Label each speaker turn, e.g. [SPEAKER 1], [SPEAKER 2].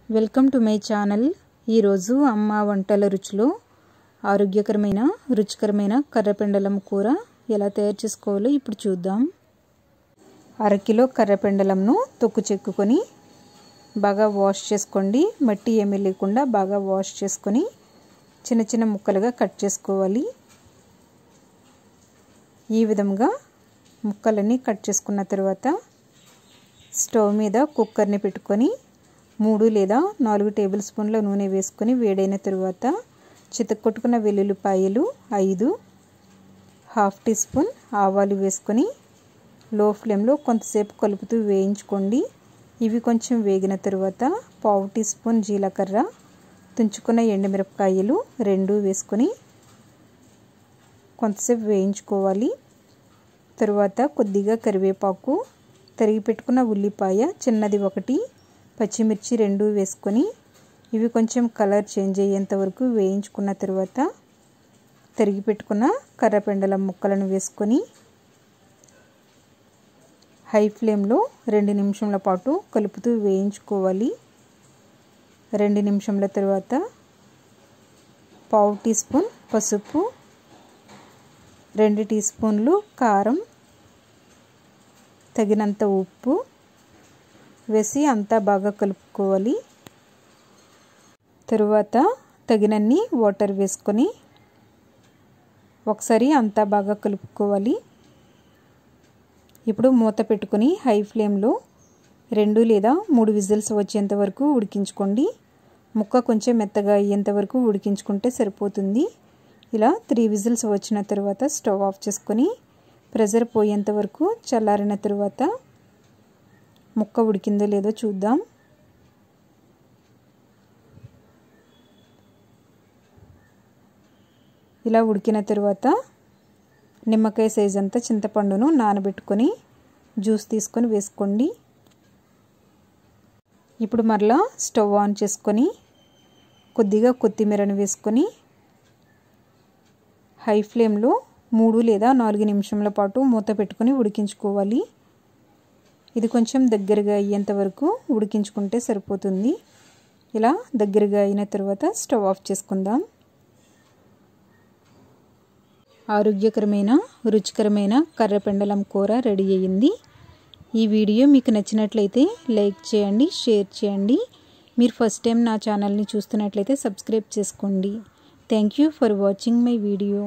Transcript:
[SPEAKER 1] Welcome to my channel. ఈ రోజు అమ్మ వంటల రుచిలో ఆరోగ్యకరమైన రుచికరమైన కర్రపెండలం కూర ఎలా తయారు చేసుకోవాలో ఇప్పుడు చూద్దాం। అర కిలో కర్రపెండలంను తొక్కు చెక్కుకొని బాగా వాష్ చేసుకోండి। మట్టి ఏమీ లేకుండా బాగా వాష్ చేసుకొని చిన్న చిన్న ముక్కలుగా కట్ చేసుకోవాలి। ఈ విధంగా ముక్కలన్నీ కట్ చేసుకున్న తర్వాత స్టవ్ మీద కుక్కర్ని పెట్టుకొని 3 లేదా 4 టేబుల్ స్పూన్ల నూనె వేసుకొని వేడైన తర్వాత చితక్కొట్టుకున్న వెల్లుల్లిపాయలు 5, హాఫ్ టీ స్పూన్ ఆవాలు వేసుకొని లో ఫ్లేమ్లో కొంతసేపు కలుపుతూ వేయించుకోండి। ఇవి కొంచెం వేగిన తర్వాత పావు టీ స్పూన్ జీలకర్ర, తుంచుకున్న ఎండుమిరపకాయలు 2 వేసుకొని కొంతసేపు వేయించుకోవాలి। తర్వాత కొద్దిగా కరివేపాకు, తరిగి పెట్టుకున్న ఉల్లిపాయ చిన్నది 1, పచ్చిమిర్చి 2 వేసుకొని ఇవి కొంచెం కలర్ చేంజ్ అయ్యేంత వరకు వేయించుకున్న తర్వాత తరిగి పెట్టుకున్న కర్రపెండలం ముక్కలను వేసుకొని హై ఫ్లేమ్లో 2 నిమిషాల పాటు కలుపుతూ వేయించుకోవాలి। 2 నిమిషాల తర్వాత పావు టీ స్పూన్ పసుపు, 2 టీ స్పూన్లు కారం, తగినంత ఉప్పు వేసి అంతా బాగా కలుపుకోవాలి। తరువాత తగినన్ని వాటర్ వేసుకొని ఒకసారి అంతా బాగా కలుపుకోవాలి। ఇప్పుడు మూత పెట్టుకొని హై ఫ్లేమ్లో 2 లేదా 3 విజిల్స్ వచ్చేంత వరకు ఉడికించుకోండి। ముక్క కొంచెం మెత్తగా అయ్యేంత వరకు ఉడికించుకుంటే సరిపోతుంది। ఇలా 3 విజిల్స్ వచ్చిన తర్వాత స్టవ్ ఆఫ్ చేసుకొని ప్రెషర్ పోయేంత వరకు చల్లారిన తర్వాత ముక్క ఉడికిందో లేదో చూద్దాం। ఇలా ఉడికిన తర్వాత నిమ్మకాయ సైజ్ అంతా చింతపండును నానబెట్టుకొని జ్యూస్ తీసుకొని వేసుకోండి। ఇప్పుడు మరలా స్టవ్ ఆన్ చేసుకొని కొద్దిగా కొత్తిమీరను వేసుకొని హై ఫ్లేమ్లో 3 లేదా 4 నిమిషాల పాటు మూత పెట్టుకొని ఉడికించుకోవాలి। ఇది కొంచెం దగ్గరగా అయ్యేంత వరకు ఉడికించుకుంటే సరిపోతుంది। ఇలా దగ్గరగా అయిన తర్వాత స్టవ్ ఆఫ్ చేసుకుందాం। ఆరోగ్యకరమైన రుచికరమైన కర్రపెండలం కూర రెడీ అయ్యింది। ఈ వీడియో మీకు నచ్చినట్లయితే లైక్ చేయండి, షేర్ చేయండి। మీరు ఫస్ట్ టైం నా ఛానల్ని చూస్తున్నట్లయితే సబ్స్క్రైబ్ చేసుకోండి। Thank you for watching my video.